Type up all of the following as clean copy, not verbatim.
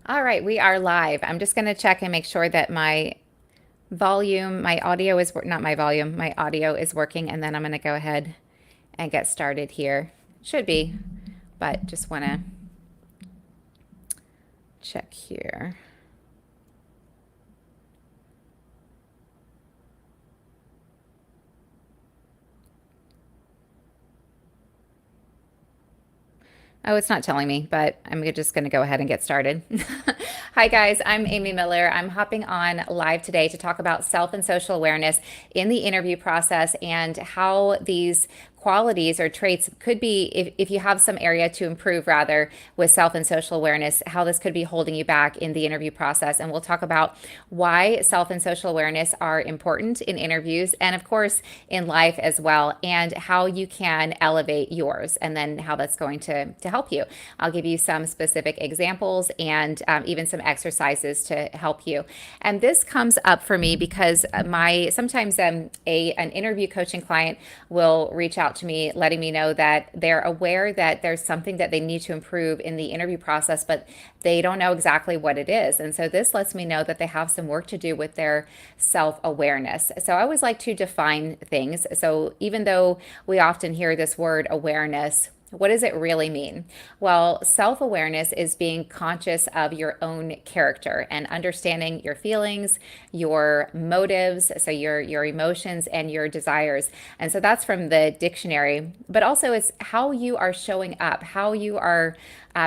All right, we are live. I'm just going to check and make sure that my volume, my audio is not my volume, my audio is working, and then I'm going to go ahead and get started here. Should be, but just want to check here. Oh, it's not telling me, but I'm just going to go ahead and get started. Hi, guys. I'm Amy Miller. I'm hopping on live today to talk about self and social awareness in the interview process and how these qualities or traits could be, if you have some area to improve rather with self and social awareness, how this could be holding you back in the interview process. And we'll talk about why self and social awareness are important in interviews and, of course, in life as well, and how you can elevate yours and then how that's going to help you. I'll give you some specific examples and even some exercises to help you. And this comes up for me because sometimes an interview coaching client will reach out to me letting me know that they're aware that there's something that they need to improve in the interview process, but they don't know exactly what it is. And so this lets me know that they have some work to do with their self-awareness. So I always like to define things. So even though we often hear this word awareness, what does it really mean? Well, self-awareness is being conscious of your own character and understanding your feelings, your motives, so your emotions and your desires. And so that's from the dictionary, but also it's how you are showing up, how you are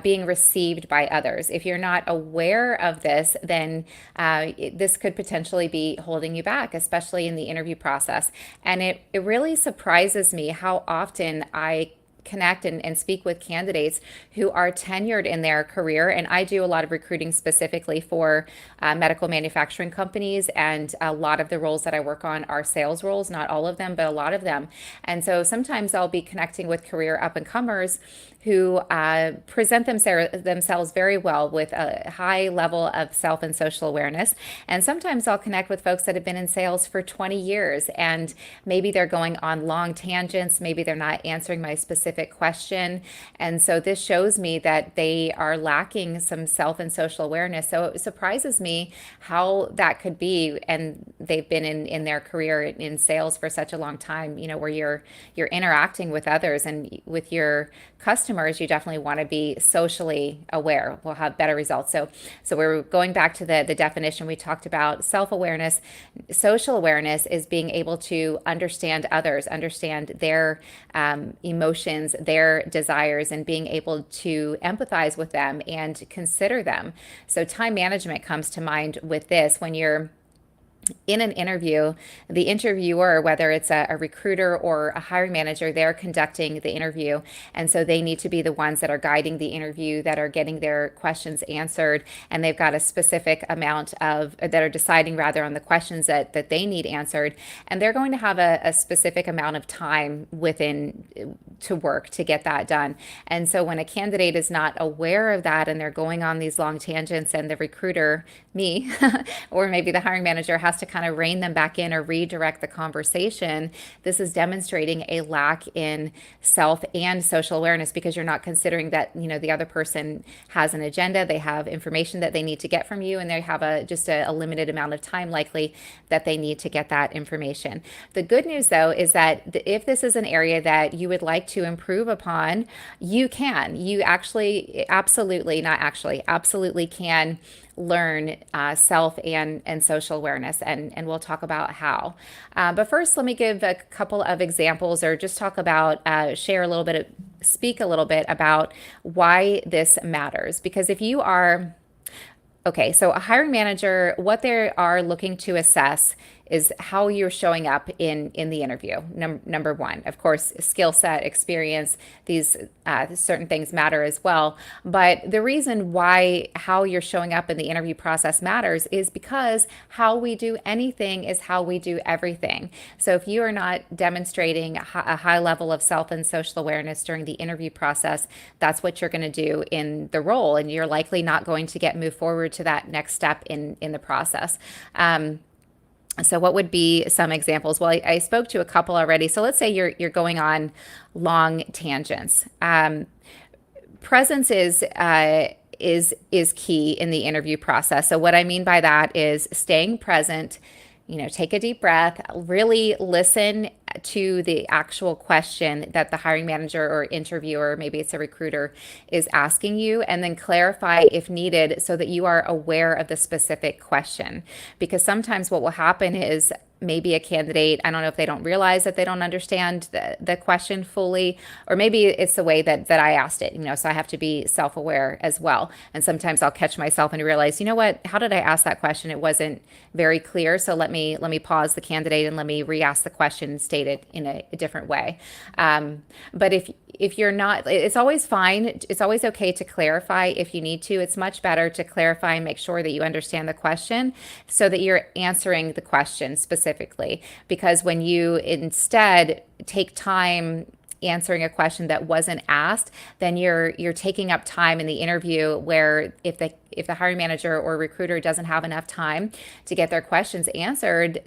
being received by others. If you're not aware of this, then this could potentially be holding you back, especially in the interview process. And it really surprises me how often I connect and speak with candidates who are tenured in their career. And I do a lot of recruiting specifically for medical manufacturing companies. And a lot of the roles that I work on are sales roles, not all of them, but a lot of them. And so sometimes I'll be connecting with career up and comers who present themselves very well with a high level of self and social awareness. And sometimes I'll connect with folks that have been in sales for 20 years and maybe they're going on long tangents, maybe they're not answering my specific question. And so this shows me that they are lacking some self and social awareness. So it surprises me how that could be. And they've been in their career in sales for such a long time, where you're interacting with others and with your customers, you definitely want to be socially aware. We'll have better results. So we're going back to the definition we talked about. Self-awareness, social awareness is being able to understand others, understand their emotions, their desires, and being able to empathize with them and consider them. So time management comes to mind with this. When you're in an interview, the interviewer, whether it's a recruiter or a hiring manager, they're conducting the interview. And so they need to be the ones that are guiding the interview, that are getting their questions answered. And they've got a specific amount that are deciding rather on the questions that they need answered. And they're going to have a specific amount of time within to work to get that done. And so when a candidate is not aware of that and they're going on these long tangents and the recruiter, me, or maybe the hiring manager has to kind of rein them back in or redirect the conversation, this is demonstrating a lack in self and social awareness because you're not considering that, the other person has an agenda, they have information that they need to get from you, and they have just a limited amount of time likely that they need to get that information. The good news though is that if this is an area that you would like to improve upon, you can. You actually absolutely can learn self and social awareness, and we'll talk about how. But first, let me give a couple of examples, or just talk about, speak a little bit about why this matters. Because if you are Okay, so a hiring manager, what they are looking to assess is how you're showing up in the interview. Number one, of course, skill set, experience, these certain things matter as well. But the reason why how you're showing up in the interview process matters is because how we do anything is how we do everything. So if you are not demonstrating a high level of self and social awareness during the interview process, that's what you're going to do in the role, and you're likely not going to move forward to that next step in the process. So what would be some examples? Well, I spoke to a couple already. So let's say you're going on long tangents. Presence is key in the interview process. So what I mean by that is staying present. Take a deep breath, really listen to the actual question that the hiring manager or interviewer, maybe it's a recruiter, is asking you, and then clarify if needed so that you are aware of the specific question. Because sometimes what will happen is maybe a candidate, I don't know if they don't realize that they don't understand the question fully, or maybe it's the way that I asked it, so I have to be self-aware as well. And sometimes I'll catch myself and realize, what, how did I ask that question? It wasn't very clear. So let me pause the candidate and let me re-ask the question and state it in a different way. But if you're not, it's always fine. It's always okay to clarify if you need to. It's much better to clarify and make sure that you understand the question so that you're answering the question specifically. Because when you instead take time answering a question that wasn't asked, then you're taking up time in the interview, where if the hiring manager or recruiter doesn't have enough time to get their questions answered,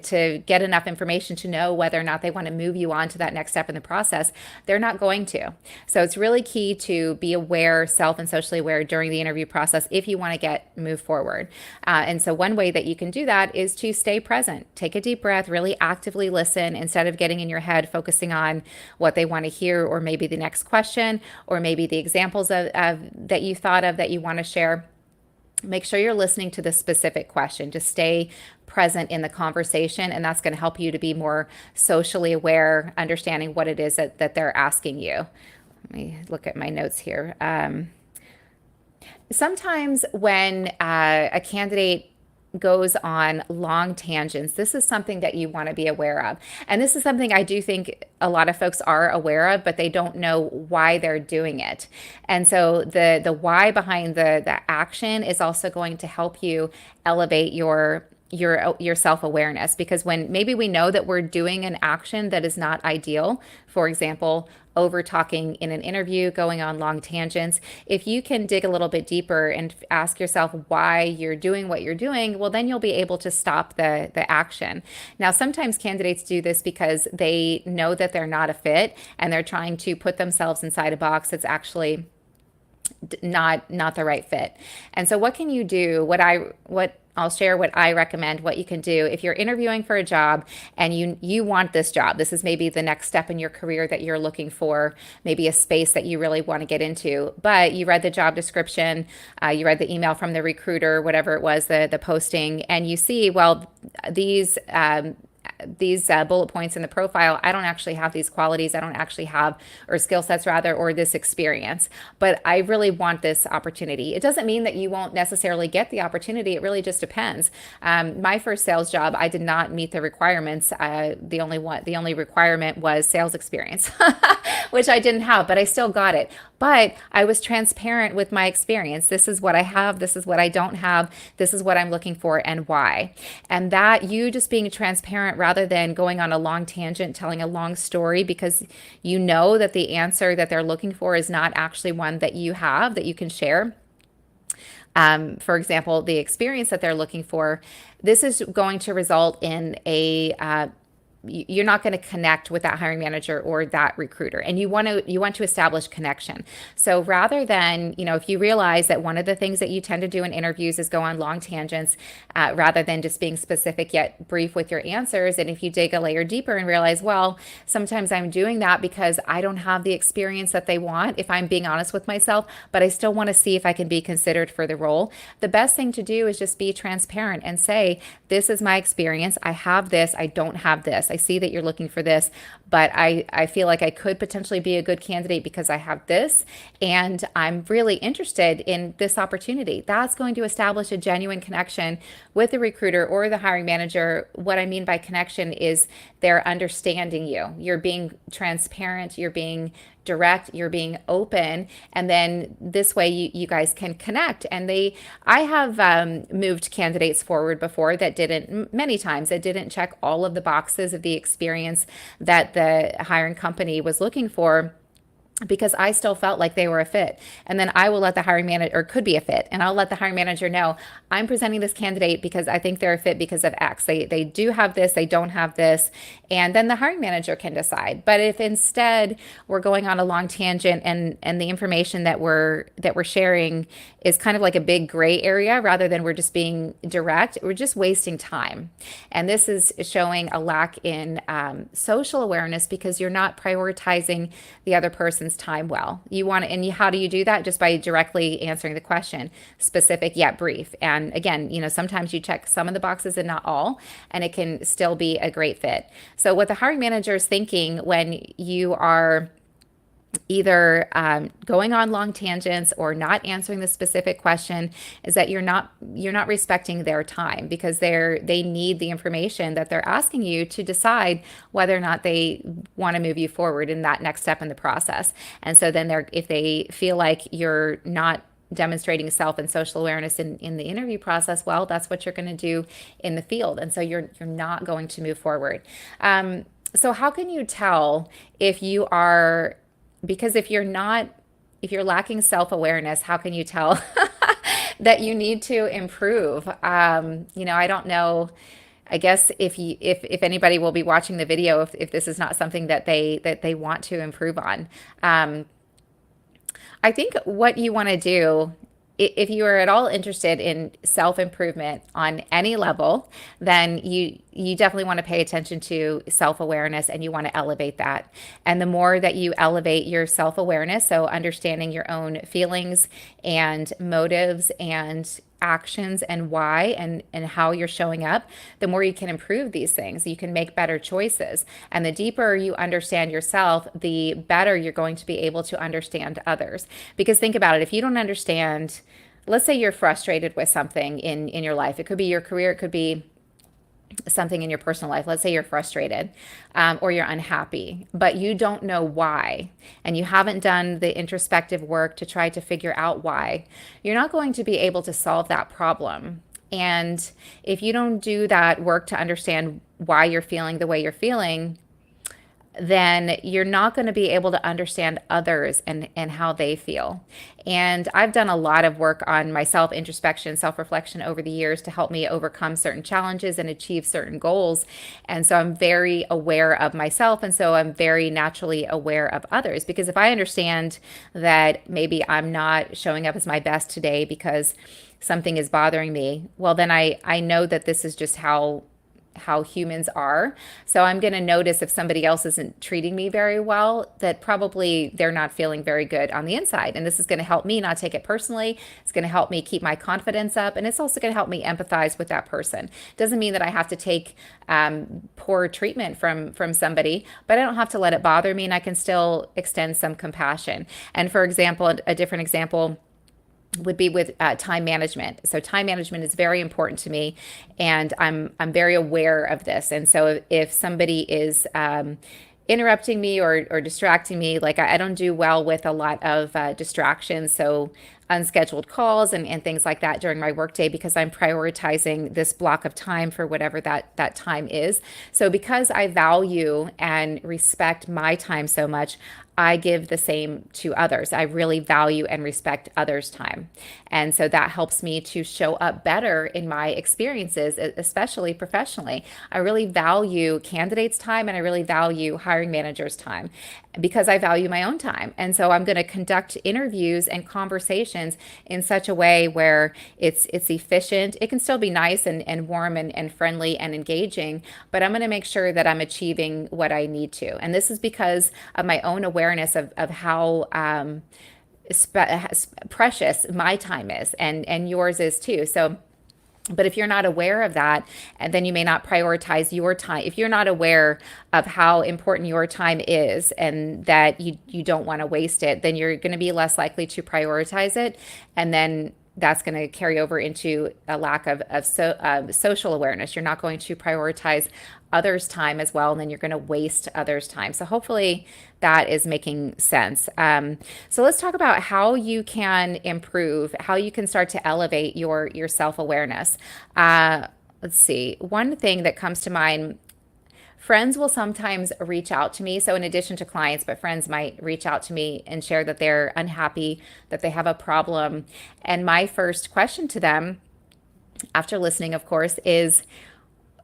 to get enough information to know whether or not they want to move you on to that next step in the process, they're not going to. So it's really key to be aware, self and socially aware during the interview process if you want to move forward. And so one way that you can do that is to stay present. Take a deep breath, really actively listen instead of getting in your head, focusing on what they want to hear, or maybe the next question, or maybe the examples of that you thought of that you want to share. Make sure you're listening to the specific question. Just stay present in the conversation, and that's going to help you to be more socially aware, understanding what it is that they're asking you. Let me look at my notes here. Sometimes when a candidate goes on long tangents, this is something that you want to be aware of. And this is something I do think a lot of folks are aware of, but they don't know why they're doing it. And so the why behind the action is also going to help you elevate your self-awareness, because when maybe we know that we're doing an action that is not ideal, for example, over talking in an interview, going on long tangents, if you can dig a little bit deeper and ask yourself why you're doing what you're doing, well, then you'll be able to stop the action. Now, sometimes candidates do this because they know that they're not a fit and they're trying to put themselves inside a box that's actually not the right fit. And so what can you do? I'll share what I recommend, what you can do if you're interviewing for a job and you want this job. This is maybe the next step in your career that you're looking for, maybe a space that you really want to get into, but you read the job description, you read the email from the recruiter, whatever it was, the posting, and you see, well, these bullet points in the profile, I don't actually have these qualities. I don't actually have, or skill sets rather, or this experience, but I really want this opportunity. It doesn't mean that you won't necessarily get the opportunity. It really just depends. My first sales job, I did not meet the requirements. The only requirement was sales experience, which I didn't have, but I still got it. But I was transparent with my experience. This is what I have. This is what I don't have. This is what I'm looking for and why. And that you just being transparent rather than going on a long tangent, telling a long story because you know that the answer that they're looking for is not actually one that you have that you can share. For example, the experience that they're looking for, this is going to result in you're not going to connect with that hiring manager or that recruiter, and you want to establish connection. So rather than, if you realize that one of the things that you tend to do in interviews is go on long tangents, rather than just being specific yet brief with your answers, and if you dig a layer deeper and realize, well, sometimes I'm doing that because I don't have the experience that they want, if I'm being honest with myself, but I still want to see if I can be considered for the role, the best thing to do is just be transparent and say, this is my experience. I have this. I don't have this. I see that you're looking for this, but I feel like I could potentially be a good candidate because I have this, and I'm really interested in this opportunity. That's going to establish a genuine connection with the recruiter or the hiring manager. What I mean by connection is they're understanding you. You're being transparent, you're being direct, you're being open, and then this way you guys can connect. And I have moved candidates forward before that many times that didn't check all of the boxes of the experience that the hiring company was looking for. because I still felt like they were a fit. And then I will let the hiring manager, or could be a fit, and I'll let the hiring manager know I'm presenting this candidate because I think they're a fit because of X. They do have this, they don't have this, and then the hiring manager can decide. But if instead we're going on a long tangent and the information that we're sharing is kind of like a big gray area rather than we're just being direct, we're just wasting time. And this is showing a lack in social awareness because you're not prioritizing the other person's time well. You want to, and how do you do that? Just by directly answering the question, specific yet brief. And again, sometimes you check some of the boxes and not all, and it can still be a great fit. So what the hiring manager is thinking when you are either going on long tangents or not answering the specific question is that you're not respecting their time, because they need the information that they're asking you to decide whether or not they want to move you forward in that next step in the process. And so then if they feel like you're not demonstrating self and social awareness in the interview process, well, that's what you're going to do in the field. And so you're not going to move forward. So how can you tell if you are, because if you're lacking self-awareness, how can you tell that you need to improve? I don't know. I guess if anybody will be watching the video, if this is not something that they want to improve on. I think what you want to do, if you are at all interested in self-improvement on any level, then you definitely want to pay attention to self-awareness, and you want to elevate that. And the more that you elevate your self-awareness, so understanding your own feelings and motives and actions and why and how you're showing up, the more you can improve these things. You can make better choices. And the deeper you understand yourself, the better you're going to be able to understand others. Because think about it, if you don't understand, let's say you're frustrated with something in your life. It could be your career, it could be something in your personal life. Let's say you're frustrated or you're unhappy, but you don't know why, and you haven't done the introspective work to try to figure out why. You're not going to be able to solve that problem. And if you don't do that work to understand why you're feeling the way you're feeling, then you're not going to be able to understand others and how they feel. And I've done a lot of work on myself, introspection, self-reflection over the years to help me overcome certain challenges and achieve certain goals. And so I'm very aware of myself. And so I'm very naturally aware of others, because if I understand that maybe I'm not showing up as my best today because something is bothering me, well, then I know that this is just how humans are. So I'm going to notice if somebody else isn't treating me very well, that probably they're not feeling very good on the inside. And this is going to help me not take it personally. It's going to help me keep my confidence up. And it's also going to help me empathize with that person. Doesn't mean that I have to take poor treatment from somebody, but I don't have to let it bother me, and I can still extend some compassion. And for example, a different example would be with time management. So time management is very important to me, and I'm very aware of this. And so if somebody is interrupting me or distracting me, like I don't do well with a lot of distractions. So unscheduled calls and things like that during my workday, because I'm prioritizing this block of time for whatever that time is. So because I value and respect my time so much, I give the same to others. I really value and respect others' time. And so that helps me to show up better in my experiences, especially professionally. I really value candidates' time, and I really value hiring managers' time, because I value my own time. And so I'm going to conduct interviews and conversations in such a way where it's efficient. It can still be nice and warm and friendly and engaging, but I'm going to make sure that I'm achieving what I need to. And this is because of my own awareness of how precious my time is, and yours is too. So but if you're not aware of that, and then you may not prioritize your time. If you're not aware of how important your time is and that you don't want to waste it, then you're going to be less likely to prioritize it. And then that's going to carry over into a lack of social awareness. You're not going to prioritize others' time as well, and then you're going to waste others' time. So hopefully that is making sense. So let's talk about how you can improve, how you can start to elevate your self-awareness. Let's see. One thing that comes to mind Friends will sometimes reach out to me. So, in addition to clients, but friends might reach out to me and share that they're unhappy, that they have a problem. And my first question to them, after listening, of course, is,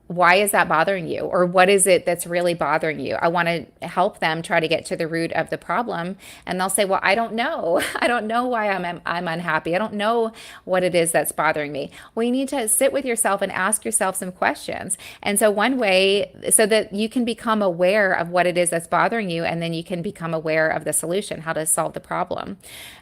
why is that bothering you? Or what is it that's really bothering you? I want to help them try to get to the root of the problem. And they'll say, well, I don't know. I don't know why I'm unhappy. I don't know what it is that's bothering me. Well, you need to sit with yourself and ask yourself some questions. And so one way, so that you can become aware of what it is that's bothering you, and then you can become aware of the solution, how to solve the problem.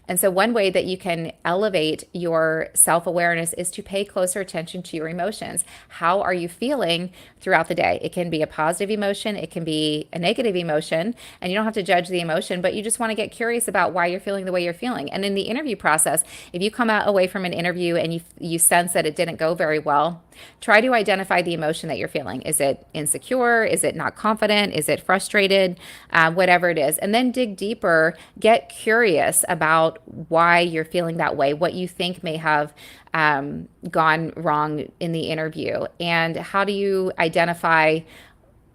And so one way that you can elevate your self-awareness is to pay closer attention to your emotions. How are you feeling throughout the day? It can be a positive emotion, it can be a negative emotion, and you don't have to judge the emotion, but you just want to get curious about why you're feeling the way you're feeling. And in the interview process, if you come out away from an interview and you sense that it didn't go very well, try to identify the emotion that you're feeling. Is it insecure? Is it not confident? Is it frustrated? Whatever it is. And then dig deeper, get curious about why you're feeling that way, what you think may have gone wrong in the interview, and how do you identify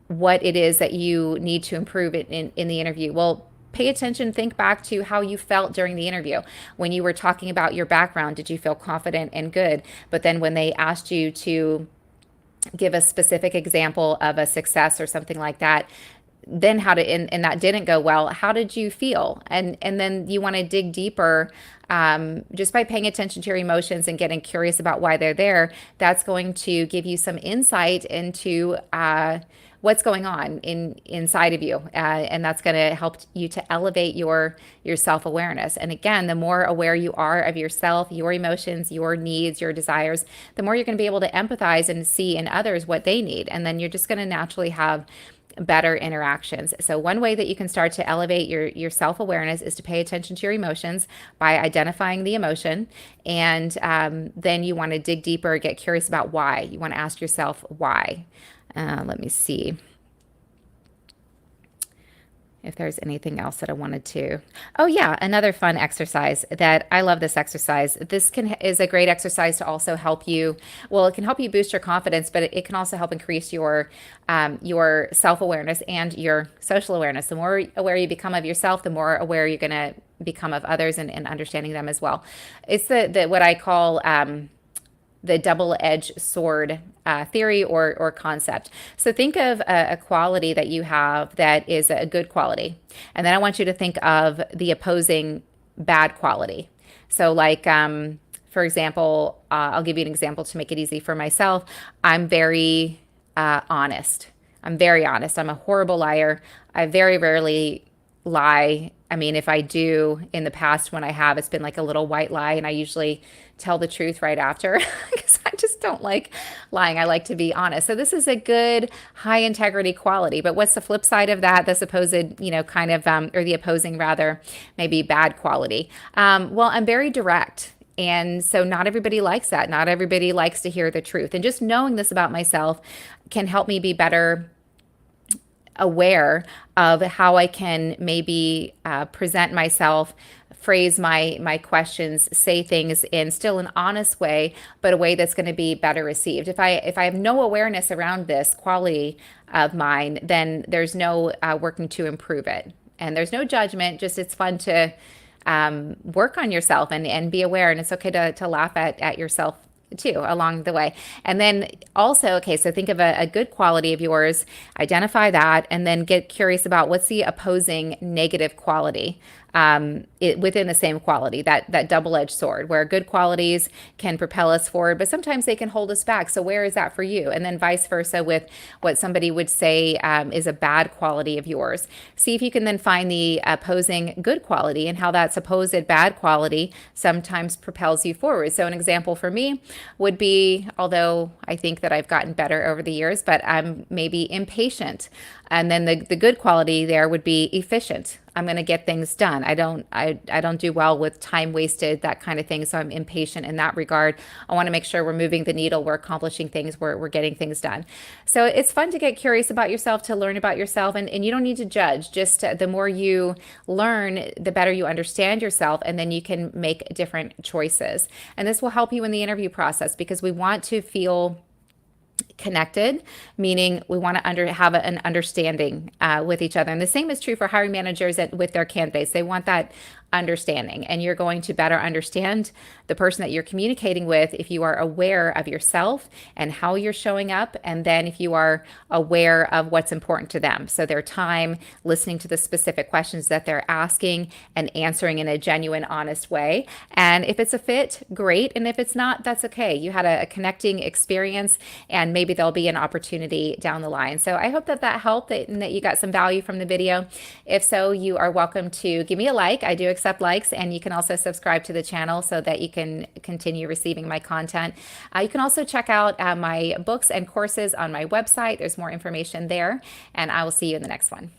what it is that you need to improve in the interview. Well, pay attention, think back to how you felt during the interview. When you were talking about your background, did you feel confident and good? But then when they asked you to give a specific example of a success or something like that, then how did, and that didn't go well, how did you feel? And then you want to dig deeper, just by paying attention to your emotions and getting curious about why they're there. That's going to give you some insight into what's going on inside of you, and that's going to help you to elevate your self-awareness. And again, the more aware you are of yourself, your emotions, your needs, your desires, the more you're going to be able to empathize and see in others what they need, and then you're just going to naturally have better interactions. So one way that you can start to elevate your self-awareness is to pay attention to your emotions by identifying the emotion, and then you want to dig deeper, get curious about why. You want to ask yourself why. Let me see if there's anything else that I wanted to. Oh yeah, another fun exercise that I love this exercise. This is a great exercise to also help you. Well, it can help you boost your confidence, but it can also help increase your self-awareness and your social awareness. The more aware you become of yourself, the more aware you're going to become of others and understanding them as well. It's the what I call the double-edged sword theory or concept. So think of a quality that you have that is a good quality. And then I want you to think of the opposing bad quality. So like, for example, I'll give you an example to make it easy for myself. I'm very honest. I'm very honest. I'm a horrible liar. I very rarely lie. I mean, if I do in the past, when I have, it's been like a little white lie, and I usually tell the truth right after because I just don't like lying. I like to be honest. So this is a good high integrity quality. But what's the flip side of that? The supposed, kind of, or the opposing rather, maybe bad quality. Well, I'm very direct. And so not everybody likes that. Not everybody likes to hear the truth. And just knowing this about myself can help me be better aware of how I can maybe present myself, phrase my questions, say things in still an honest way, but a way that's going to be better received. If I have no awareness around this quality of mine, then there's no working to improve it. And there's no judgment, just it's fun to work on yourself and be aware. And it's okay to laugh at yourself too along the way. And then also, okay, so think of a good quality of yours, identify that, and then get curious about what's the opposing negative quality within the same quality, that double-edged sword, where good qualities can propel us forward, but sometimes they can hold us back. So where is that for you? And then vice versa with what somebody would say is a bad quality of yours. See if you can then find the opposing good quality and how that supposed bad quality sometimes propels you forward. So an example for me would be, although I think that I've gotten better over the years, but I'm maybe impatient. And then the good quality there would be efficient. I'm going to get things done. I don't do well with time wasted, that kind of thing. So I'm impatient in that regard. I want to make sure we're moving the needle, we're accomplishing things, we're getting things done. So it's fun to get curious about yourself, to learn about yourself, and you don't need to judge. Just the more you learn, the better you understand yourself, and then you can make different choices. And this will help you in the interview process because we want to feel connected, meaning we want to have an understanding with each other. And the same is true for hiring managers with their candidates. They want that understanding, and you're going to better understand the person that you're communicating with if you are aware of yourself and how you're showing up, and then if you are aware of what's important to them. So their time, listening to the specific questions that they're asking and answering in a genuine, honest way. And if it's a fit, great. And if it's not, that's okay. You had a connecting experience, and maybe there'll be an opportunity down the line. So I hope that helped and that you got some value from the video. If so, you are welcome to give me a like. I do accept likes, and you can also subscribe to the channel so that you can continue receiving my content. You can also check out my books and courses on my website. There's more information there, and I will see you in the next one.